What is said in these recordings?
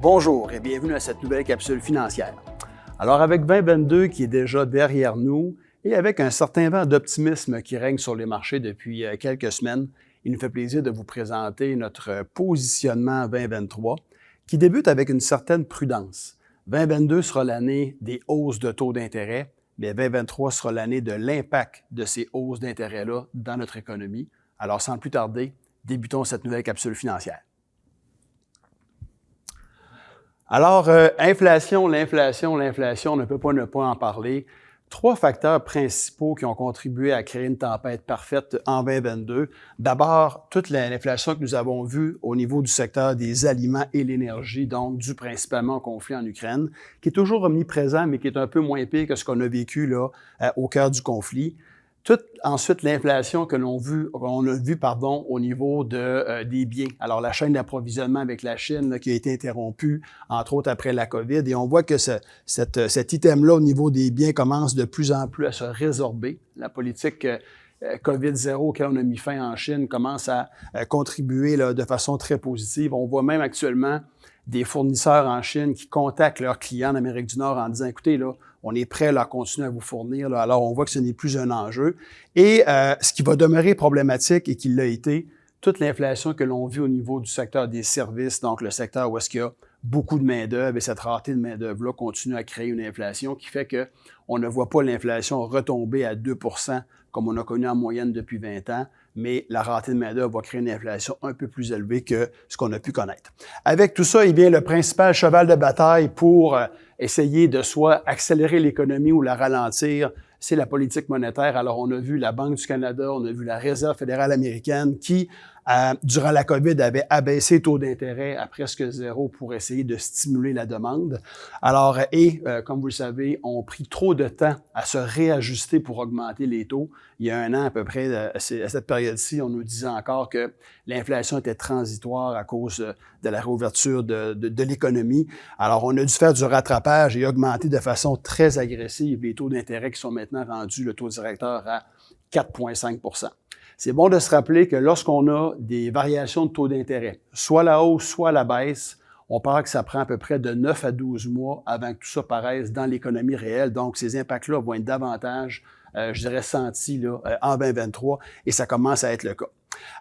Bonjour et bienvenue à cette nouvelle capsule financière. Alors avec 2022 qui est déjà derrière nous et avec un certain vent d'optimisme qui règne sur les marchés depuis quelques semaines, il nous fait plaisir de vous présenter notre positionnement 2023 qui débute avec une certaine prudence. 2022 sera l'année des hausses de taux d'intérêt, mais 2023 sera l'année de l'impact de ces hausses d'intérêt-là dans notre économie. Alors sans plus tarder, débutons cette nouvelle capsule financière. Alors, l'inflation, on ne peut pas ne pas en parler. Trois facteurs principaux qui ont contribué à créer une tempête parfaite en 2022. D'abord, toute l'inflation que nous avons vue au niveau du secteur des aliments et l'énergie, donc dû principalement au conflit en Ukraine, qui est toujours omniprésent, mais qui est un peu moins pire que ce qu'on a vécu là, au cœur du conflit. Ensuite, l'inflation que l'on a vu au niveau des biens. Alors, la chaîne d'approvisionnement avec la Chine là, qui a été interrompue, entre autres après la COVID. Et on voit que cet item-là, au niveau des biens, commence de plus en plus à se résorber. La politique COVID-0 auquel on a mis fin en Chine commence à contribuer là, de façon très positive. On voit même actuellement des fournisseurs en Chine qui contactent leurs clients en Amérique du Nord en disant, écoutez, là, on est prêt à continuer à vous fournir. Là. Alors, on voit que ce n'est plus un enjeu. Et ce qui va demeurer problématique et qui l'a été, toute l'inflation que l'on vit au niveau du secteur des services, donc le secteur où est-ce qu'il y a beaucoup de main-d'œuvre et cette rareté de main-d'œuvre-là continue à créer une inflation qui fait qu'on ne voit pas l'inflation retomber à 2 % comme on a connu en moyenne depuis 20 ans, mais la rareté de main-d'œuvre va créer une inflation un peu plus élevée que ce qu'on a pu connaître. Avec tout ça, eh bien, le principal cheval de bataille pour essayer de soit accélérer l'économie ou la ralentir, c'est la politique monétaire. Alors, on a vu la Banque du Canada, on a vu la Réserve fédérale américaine qui, durant la COVID, avait abaissé le taux d'intérêt à presque zéro pour essayer de stimuler la demande. Alors, comme vous le savez, ont pris trop de temps à se réajuster pour augmenter les taux. Il y a un an à peu près, à cette période-ci, on nous disait encore que l'inflation était transitoire à cause de la réouverture de l'économie. Alors, on a dû faire du rattrapage et augmenter de façon très agressive les taux d'intérêt qui sont maintenant rendus, le taux directeur, à 4,5 %. C'est bon de se rappeler que lorsqu'on a des variations de taux d'intérêt, soit à la hausse, soit à la baisse, on parle que ça prend à peu près de 9 à 12 mois avant que tout ça paraisse dans l'économie réelle. Donc, ces impacts-là vont être davantage, je dirais, sentis là, en 2023 et ça commence à être le cas.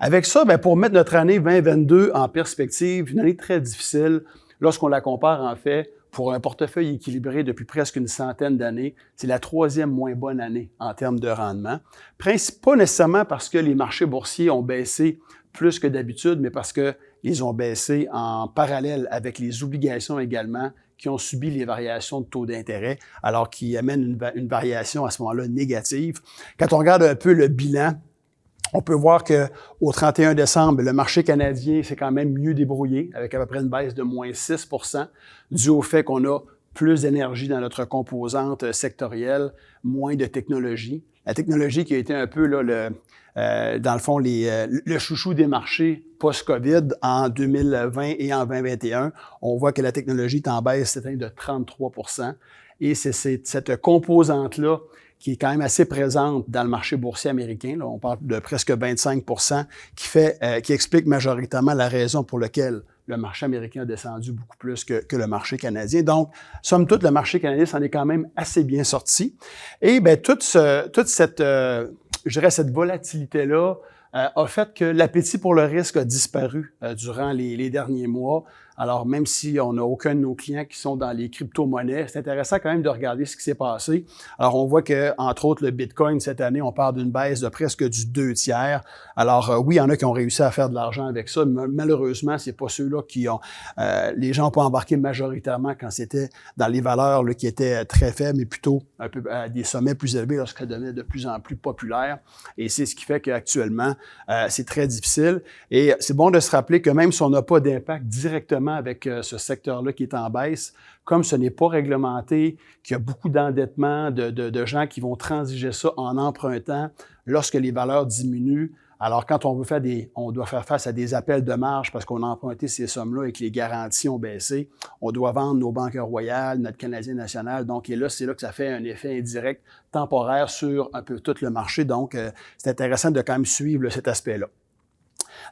Avec ça, bien, pour mettre notre année 2022 en perspective, une année très difficile, lorsqu'on la compare en fait, pour un portefeuille équilibré depuis presque une centaine d'années, c'est la troisième moins bonne année en termes de rendement. Pas nécessairement parce que les marchés boursiers ont baissé plus que d'habitude, mais parce qu'ils ont baissé en parallèle avec les obligations également qui ont subi les variations de taux d'intérêt, alors qui amènent une variation à ce moment-là négative. Quand on regarde un peu le bilan, on peut voir qu'au 31 décembre, le marché canadien s'est quand même mieux débrouillé, avec à peu près une baisse de moins 6 % dû au fait qu'on a plus d'énergie dans notre composante sectorielle, moins de technologie. La technologie qui a été un peu, là, dans le fond, le chouchou des marchés post-COVID en 2020 et en 2021. On voit que la technologie est en baisse cette année de 33 %. Et c'est cette composante-là qui est quand même assez présente dans le marché boursier américain. Là, on parle de presque 25 % qui explique majoritairement la raison pour laquelle le marché américain a descendu beaucoup plus que le marché canadien. Donc, somme toute, le marché canadien s'en est quand même assez bien sorti. Et bien, toute cette volatilité-là a fait que l'appétit pour le risque a disparu durant les derniers mois. Alors, même si on n'a aucun de nos clients qui sont dans les crypto-monnaies, c'est intéressant quand même de regarder ce qui s'est passé. Alors, on voit que, entre autres, le Bitcoin, cette année, on parle d'une baisse de presque du 2/3. Alors, oui, il y en a qui ont réussi à faire de l'argent avec ça, mais malheureusement, c'est pas ceux-là qui ont... les gens n'ont pas embarqué majoritairement quand c'était dans les valeurs là, qui étaient très faibles, mais plutôt un peu à des sommets plus élevés lorsqu'elles devenaient de plus en plus populaires. Et c'est ce qui fait qu'actuellement, c'est très difficile. Et c'est bon de se rappeler que même si on n'a pas d'impact directement avec ce secteur-là qui est en baisse, comme ce n'est pas réglementé, qu'il y a beaucoup d'endettement de gens qui vont transiger ça en empruntant lorsque les valeurs diminuent. Alors, quand on doit faire face à des appels de marge parce qu'on a emprunté ces sommes-là et que les garanties ont baissé, on doit vendre nos banques royales, notre Canadien national. Donc, et là, c'est là que ça fait un effet indirect temporaire sur un peu tout le marché. Donc, c'est intéressant de quand même suivre cet aspect-là.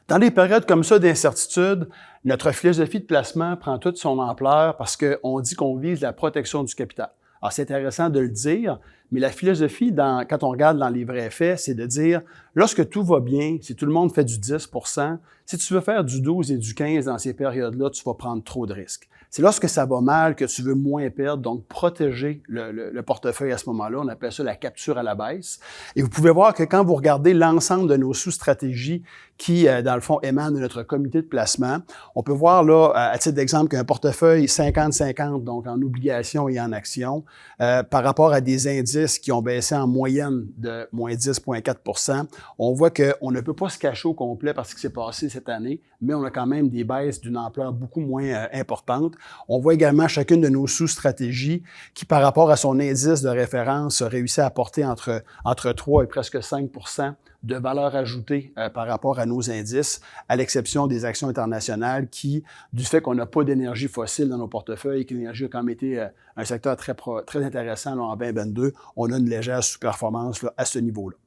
Dans des périodes comme ça d'incertitude, notre philosophie de placement prend toute son ampleur parce qu'on dit qu'on vise la protection du capital. Alors, c'est intéressant de le dire, mais la philosophie, quand on regarde dans les vrais faits, c'est de dire, lorsque tout va bien, si tout le monde fait du 10 si tu veux faire du 12 et du 15 dans ces périodes-là, tu vas prendre trop de risques. C'est lorsque ça va mal que tu veux moins perdre, donc protéger le portefeuille à ce moment-là. On appelle ça la capture à la baisse. Et vous pouvez voir que quand vous regardez l'ensemble de nos sous-stratégies qui, dans le fond, émanent de notre comité de placement, on peut voir là, à titre d'exemple, qu'un portefeuille 50-50, donc en obligations et en actions, par rapport à des indices qui ont baissé en moyenne de moins 10,4 on voit qu'on ne peut pas se cacher au complet parce que c'est passé cette année, mais on a quand même des baisses d'une ampleur beaucoup moins importante. On voit également chacune de nos sous-stratégies qui, par rapport à son indice de référence, a réussi à apporter entre 3 et presque 5 de valeur ajoutée par rapport à nos indices, à l'exception des actions internationales qui, du fait qu'on n'a pas d'énergie fossile dans nos portefeuilles et que l'énergie a quand même été un secteur très intéressant là, en 2022, on a une légère sous-performance là, à ce niveau-là.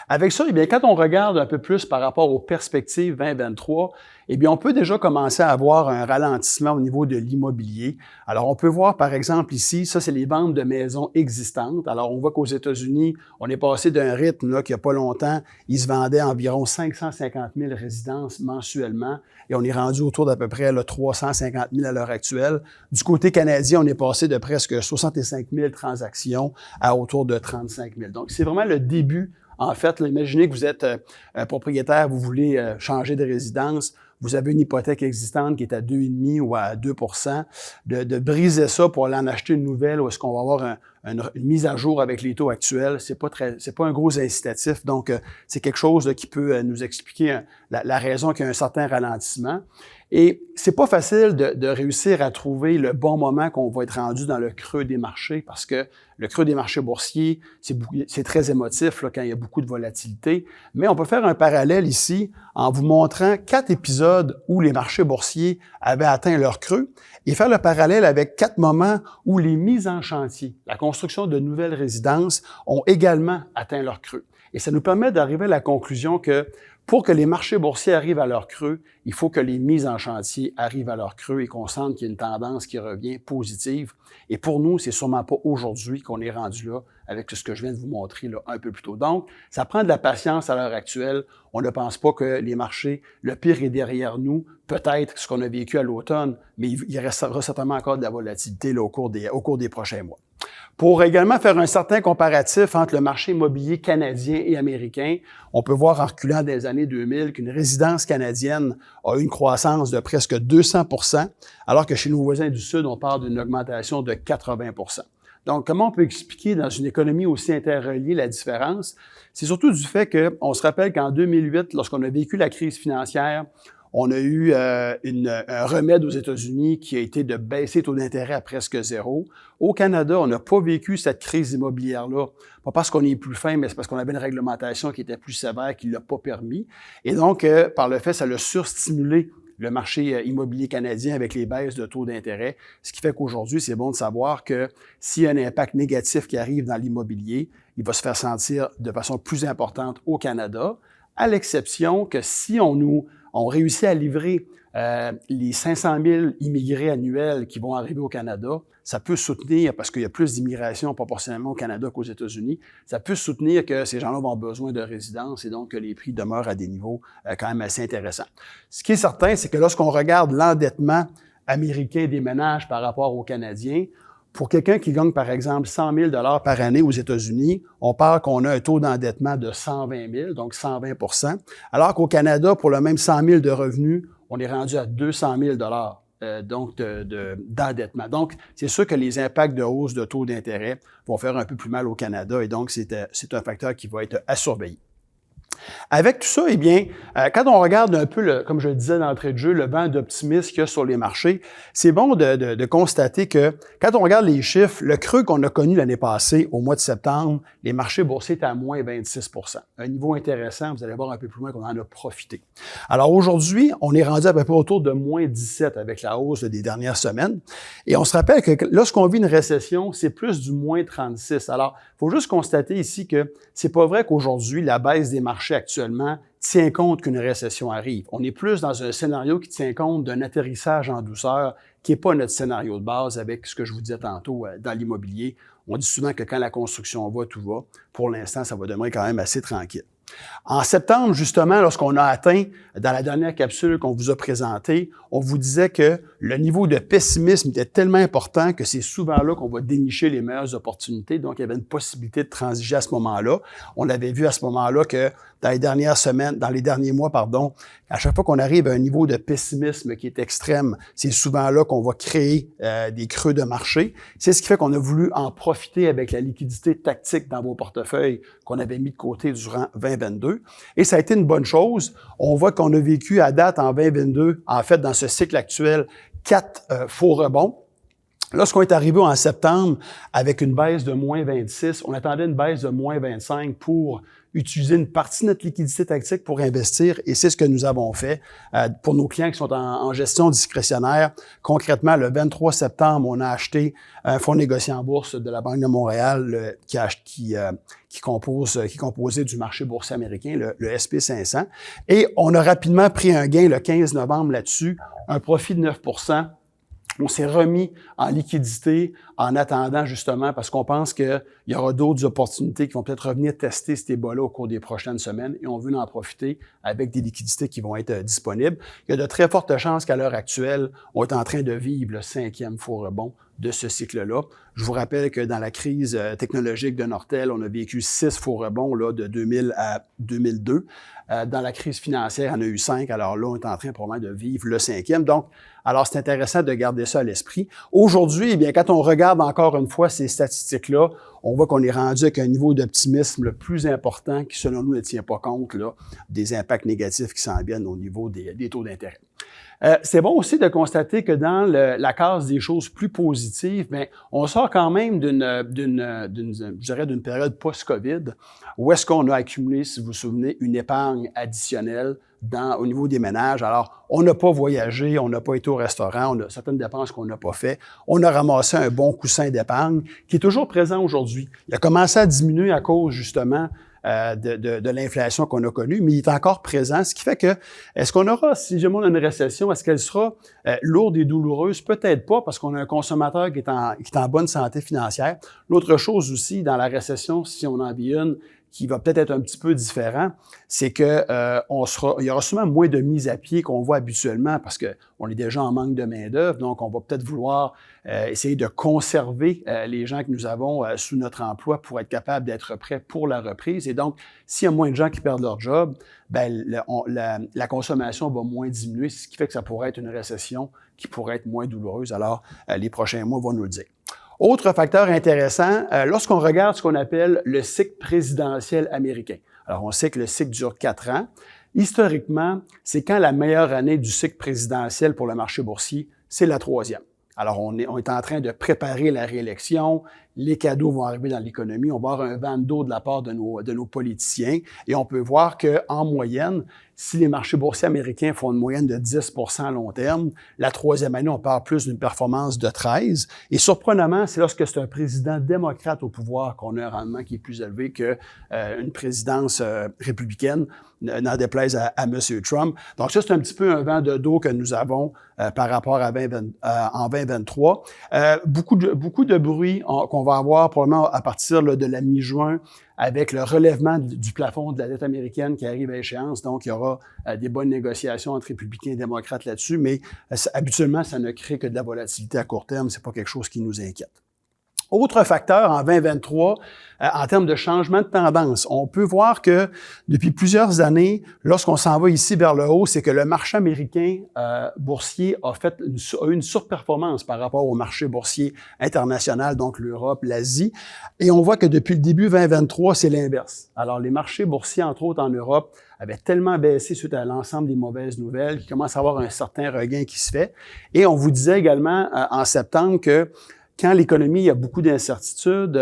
Avec ça, eh bien, quand on regarde un peu plus par rapport aux perspectives 2023, eh bien, on peut déjà commencer à avoir un ralentissement au niveau de l'immobilier. Alors, on peut voir, par exemple, ici, ça, c'est les ventes de maisons existantes. Alors, on voit qu'aux États-Unis, on est passé d'un rythme, là, qu'il n'y a pas longtemps, ils se vendaient environ 550 000 résidences mensuellement et on est rendu autour d'à peu près là, 350 000 à l'heure actuelle. Du côté canadien, on est passé de presque 65 000 transactions à autour de 35 000. Donc, c'est vraiment le début. En fait, là, imaginez que vous êtes propriétaire, vous voulez changer de résidence, vous avez une hypothèque existante qui est à 2,5 ou à 2 de briser ça pour aller en acheter une nouvelle où est-ce qu'on va avoir une mise à jour avec les taux actuels, c'est pas un gros incitatif. Donc, c'est quelque chose là, qui peut nous expliquer la raison qu'il y a un certain ralentissement. Et c'est pas facile de réussir à trouver le bon moment qu'on va être rendu dans le creux des marchés parce que le creux des marchés boursiers, c'est très émotif là, quand il y a beaucoup de volatilité. Mais on peut faire un parallèle ici en vous montrant 4 épisodes où les marchés boursiers avaient atteint leur creux et faire le parallèle avec 4 moments où les mises en chantier, la construction de nouvelles résidences, ont également atteint leur creux. Et ça nous permet d'arriver à la conclusion que pour que les marchés boursiers arrivent à leur creux, il faut que les mises en chantier arrivent à leur creux et qu'on sente qu'il y a une tendance qui revient positive. Et pour nous, c'est sûrement pas aujourd'hui qu'on est rendu là avec ce que je viens de vous montrer là un peu plus tôt. Donc, ça prend de la patience à l'heure actuelle. On ne pense pas que les marchés, le pire est derrière nous. Peut-être ce qu'on a vécu à l'automne, mais il restera certainement encore de la volatilité là, au cours des prochains mois. Pour également faire un certain comparatif entre le marché immobilier canadien et américain, on peut voir en reculant des années 2000 qu'une résidence canadienne a eu une croissance de presque 200 alors que chez nos voisins du Sud, on parle d'une augmentation de 80 Donc, comment on peut expliquer dans une économie aussi interreliée la différence? C'est surtout du fait qu'on se rappelle qu'en 2008, lorsqu'on a vécu la crise financière, on a eu un remède aux États-Unis qui a été de baisser le taux d'intérêt à presque zéro. Au Canada, on n'a pas vécu cette crise immobilière-là, pas parce qu'on est plus fin, mais c'est parce qu'on avait une réglementation qui était plus sévère, qui ne l'a pas permis. Et donc, par le fait, ça l'a surstimulé le marché immobilier canadien avec les baisses de taux d'intérêt, ce qui fait qu'aujourd'hui, c'est bon de savoir que s'il y a un impact négatif qui arrive dans l'immobilier, il va se faire sentir de façon plus importante au Canada, à l'exception que si on réussit à livrer les 500 000 immigrés annuels qui vont arriver au Canada, ça peut soutenir, parce qu'il y a plus d'immigration proportionnellement au Canada qu'aux États-Unis, ça peut soutenir que ces gens-là vont avoir besoin de résidence et donc que les prix demeurent à des niveaux quand même assez intéressants. Ce qui est certain, c'est que lorsqu'on regarde l'endettement américain des ménages par rapport aux Canadiens, pour quelqu'un qui gagne, par exemple, 100 000 $ par année aux États-Unis, on parle qu'on a un taux d'endettement de 120 000, donc 120 alors qu'au Canada, pour le même 100 000 de revenus, on est rendu à 200 000 donc d'endettement. Donc, c'est sûr que les impacts de hausse de taux d'intérêt vont faire un peu plus mal au Canada et donc c'est un facteur qui va être à surveiller. Avec tout ça, eh bien, quand on regarde un peu, comme je le disais d'entrée de jeu, le vent d'optimisme qu'il y a sur les marchés, c'est bon de constater que quand on regarde les chiffres, le creux qu'on a connu l'année passée, au mois de septembre, les marchés boursiers étaient à moins 26 un niveau intéressant, vous allez voir un peu plus loin qu'on en a profité. Alors aujourd'hui, on est rendu à peu près autour de moins 17 avec la hausse des dernières semaines. Et on se rappelle que lorsqu'on vit une récession, c'est plus du moins 36. Alors, il faut juste constater ici que c'est pas vrai qu'aujourd'hui, la baisse des marchés actuellement tient compte qu'une récession arrive. On est plus dans un scénario qui tient compte d'un atterrissage en douceur qui n'est pas notre scénario de base avec ce que je vous disais tantôt dans l'immobilier. On dit souvent que quand la construction va, tout va. Pour l'instant, ça va demeurer quand même assez tranquille. En septembre, justement, lorsqu'on a atteint, dans la dernière capsule qu'on vous a présentée, on vous disait que le niveau de pessimisme était tellement important que c'est souvent là qu'on va dénicher les meilleures opportunités. Donc, il y avait une possibilité de transiger à ce moment-là. On avait vu à ce moment-là que dans les dernières semaines, dans les derniers mois, à chaque fois qu'on arrive à un niveau de pessimisme qui est extrême, c'est souvent là qu'on va créer des creux de marché. C'est ce qui fait qu'on a voulu en profiter avec la liquidité tactique dans vos portefeuilles qu'on avait mis de côté durant 2022. Et ça a été une bonne chose. On voit qu'on a vécu à date en 2022, en fait, dans ce cycle actuel, 4 faux rebonds. Lorsqu'on est arrivé en septembre avec une baisse de moins 26, on attendait une baisse de moins 25 pour utiliser une partie de notre liquidité tactique pour investir, et c'est ce que nous avons fait pour nos clients qui sont en gestion discrétionnaire. Concrètement, le 23 septembre, on a acheté un fonds négocié en bourse de la Banque de Montréal qui composait du marché boursier américain, le SP500, et on a rapidement pris un gain le 15 novembre là-dessus, un profit de 9%. On s'est remis en liquidité en attendant justement parce qu'on pense qu'il y aura d'autres opportunités qui vont peut-être revenir tester ces bas-là au cours des prochaines semaines et on veut en profiter avec des liquidités qui vont être disponibles. Il y a de très fortes chances qu'à l'heure actuelle, on est en train de vivre le 5e faux rebond de ce cycle-là. Je vous rappelle que dans la crise technologique de Nortel, on a vécu 6 faux rebonds là, de 2000 à 2002. Dans la crise financière, on a eu 5. Alors là, on est en train probablement de vivre le 5e. Donc, alors c'est intéressant de garder ça à l'esprit. Aujourd'hui, eh bien, quand on regarde encore une fois ces statistiques-là, on voit qu'on est rendu avec un niveau d'optimisme le plus important qui, selon nous, ne tient pas compte là, des impacts négatifs qui s'en viennent au niveau des taux d'intérêt. C'est bon aussi de constater que dans la case des choses plus positives, bien, on sort quand même d'une période post-COVID où est-ce qu'on a accumulé, si vous vous souvenez, une épargne additionnelle au niveau des ménages. Alors, on n'a pas voyagé, on n'a pas été au restaurant, on a certaines dépenses qu'on n'a pas fait. On a ramassé un bon coussin d'épargne qui est toujours présent aujourd'hui. Il a commencé à diminuer à cause, justement, de l'inflation qu'on a connue, mais il est encore présent, ce qui fait que, est-ce qu'on aura, si jamais on a une récession, est-ce qu'elle sera lourde et douloureuse? Peut-être pas, parce qu'on a un consommateur qui est en bonne santé financière. L'autre chose aussi, dans la récession, si on en vit une, qui va peut-être être un petit peu différent, c'est que il y aura sûrement moins de mise à pied qu'on voit habituellement parce qu'on est déjà en manque de main-d'œuvre, donc on va peut-être vouloir essayer de conserver les gens que nous avons sous notre emploi pour être capable d'être prêts pour la reprise. Et donc, s'il y a moins de gens qui perdent leur job, ben la consommation va moins diminuer, ce qui fait que ça pourrait être une récession qui pourrait être moins douloureuse. Alors, les prochains mois vont nous le dire. Autre facteur intéressant, lorsqu'on regarde ce qu'on appelle le cycle présidentiel américain. Alors, on sait que le cycle dure 4 ans. Historiquement, c'est quand la meilleure année du cycle présidentiel pour le marché boursier, c'est la 3e. Alors, on est en train de préparer la réélection, les cadeaux vont arriver dans l'économie, on va avoir un vent d'eau de la part de nos politiciens et on peut voir qu'en moyenne, si les marchés boursiers américains font une moyenne de 10% à long terme, la 3e année, on parle plus d'une performance de 13%. Et surprenamment, c'est lorsque c'est un président démocrate au pouvoir qu'on a un rendement qui est plus élevé qu'une présidence républicaine, n'en déplaise à M. Trump. Donc ça, c'est un petit peu un vent de dos que nous avons par rapport à en 2023. Beaucoup de bruit qu'on va avoir probablement à partir là, de la mi-juin avec le relèvement du plafond de la dette américaine qui arrive à échéance. Donc, il y aura des bonnes négociations entre républicains et démocrates là-dessus, mais habituellement, ça ne crée que de la volatilité à court terme. C'est pas quelque chose qui nous inquiète. Autre facteur en 2023, en termes de changement de tendance, on peut voir que depuis plusieurs années, lorsqu'on s'en va ici vers le haut, c'est que le marché américain boursier a eu une surperformance par rapport au marché boursier international, donc l'Europe, l'Asie. Et on voit que depuis le début 2023, c'est l'inverse. Alors, les marchés boursiers, entre autres en Europe, avaient tellement baissé suite à l'ensemble des mauvaises nouvelles qu'il commence à avoir un certain regain qui se fait. Et on vous disait également en septembre que quand l'économie a beaucoup d'incertitudes,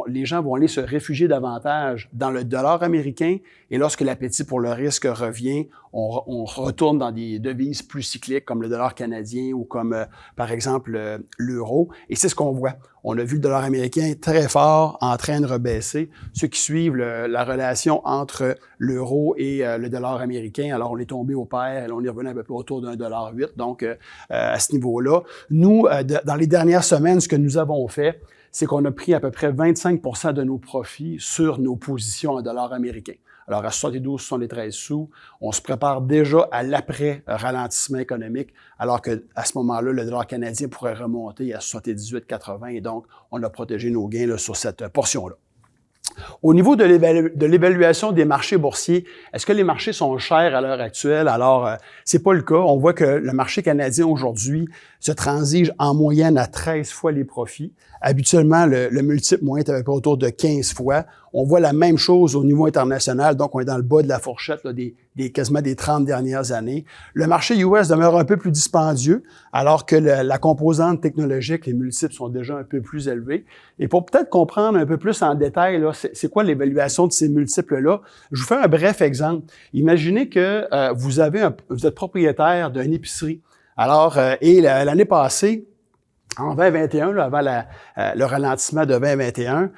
les gens vont aller se réfugier davantage dans le dollar américain Et lorsque l'appétit pour le risque revient, on retourne dans des devises plus cycliques comme le dollar canadien ou comme, par exemple, l'euro. Et c'est ce qu'on voit. On a vu le dollar américain très fort, en train de rebaisser. Ceux qui suivent la relation entre l'euro et le dollar américain, alors on est tombé au pair et on est revenu à peu près autour d'un $1.08. Donc, à ce niveau-là, nous, dans les dernières semaines, ce que nous avons fait, c'est qu'on a pris à peu près 25% de nos profits sur nos positions en dollars américains. Alors, à 72,73 sous, on se prépare déjà à l'après-ralentissement économique, alors qu'à ce moment-là, le dollar canadien pourrait remonter à 78,80 et donc, on a protégé nos gains là, sur cette portion-là. Au niveau de l'évaluation des marchés boursiers, est-ce que les marchés sont chers à l'heure actuelle? Alors, c'est pas le cas. On voit que le marché canadien aujourd'hui se transige en moyenne à 13 fois les profits. Habituellement, le multiple moyen est à peu près autour de 15 fois. On voit la même chose au niveau international, donc on est dans le bas de la fourchette là, quasiment des 30 dernières années. Le marché US demeure un peu plus dispendieux, alors que la composante technologique, les multiples sont déjà un peu plus élevés. Et pour peut-être comprendre un peu plus en détail, là, c'est quoi l'évaluation de ces multiples-là, je vous fais un bref exemple. Imaginez que vous êtes propriétaire d'une épicerie. Alors, l'année passée, en 2021, là, avant le ralentissement de 2021,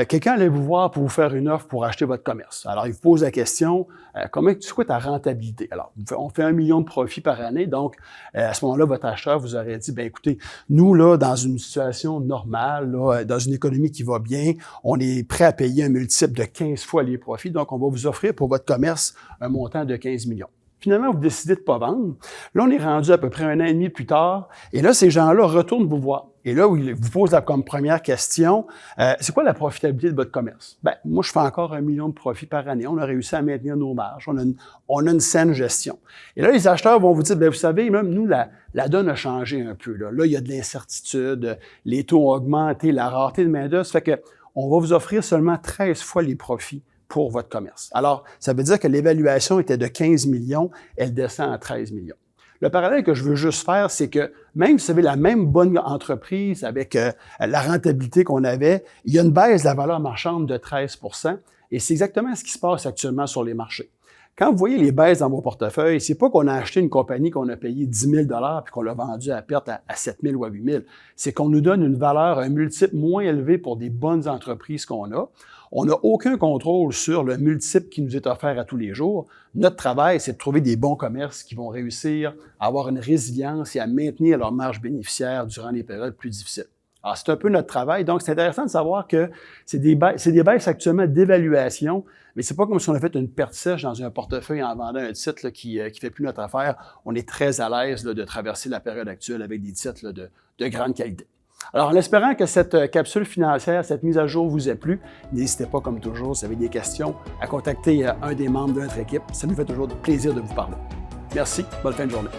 quelqu'un allait vous voir pour vous faire une offre pour acheter votre commerce. Alors, il vous pose la question, c'est quoi ta rentabilité? Alors, on fait 1 million de profits par année, donc à ce moment-là, votre acheteur vous aurait dit, bien écoutez, nous, là, dans une situation normale, là, dans une économie qui va bien, on est prêt à payer un multiple de 15 fois les profits, donc on va vous offrir pour votre commerce un montant de 15 millions. Finalement, vous décidez de ne pas vendre. Là, on est rendu à peu près 1 an et demi plus tard. Et là, ces gens-là retournent vous voir. Et là, ils vous posent comme première question, c'est quoi la profitabilité de votre commerce? Bien, moi, je fais encore 1 million de profits par année. On a réussi à maintenir nos marges. On a une saine gestion. Et là, les acheteurs vont vous dire, bien, vous savez, même nous, la donne a changé un peu. Là, il y a de l'incertitude, les taux ont augmenté, la rareté de main-d'œuvre. Ça fait que on va vous offrir seulement 13 fois les profits pour votre commerce. Alors, ça veut dire que l'évaluation était de 15 millions, elle descend à 13 millions. Le parallèle que je veux juste faire, c'est que même si vous avez la même bonne entreprise avec la rentabilité qu'on avait, il y a une baisse de la valeur marchande de 13%, et c'est exactement ce qui se passe actuellement sur les marchés. Quand vous voyez les baisses dans vos portefeuilles, c'est pas qu'on a acheté une compagnie qu'on a payé 10 000 puis qu'on l'a vendue à perte à 7 000 ou à 8 000. C'est qu'on nous donne une valeur, un multiple moins élevé pour des bonnes entreprises qu'on a. On n'a aucun contrôle sur le multiple qui nous est offert à tous les jours. Notre travail, c'est de trouver des bons commerces qui vont réussir à avoir une résilience et à maintenir leur marge bénéficiaire durant les périodes plus difficiles. Alors, c'est un peu notre travail. Donc, c'est intéressant de savoir que c'est des baisses actuellement d'évaluation, mais c'est pas comme si on a fait une perte sèche dans un portefeuille en vendant un titre là, qui fait plus notre affaire. On est très à l'aise là, de traverser la période actuelle avec des titres là, de grande qualité. Alors, en espérant que cette capsule financière, cette mise à jour vous ait plu, n'hésitez pas, comme toujours, si vous avez des questions, à contacter un des membres de notre équipe. Ça nous fait toujours plaisir de vous parler. Merci, bonne fin de journée.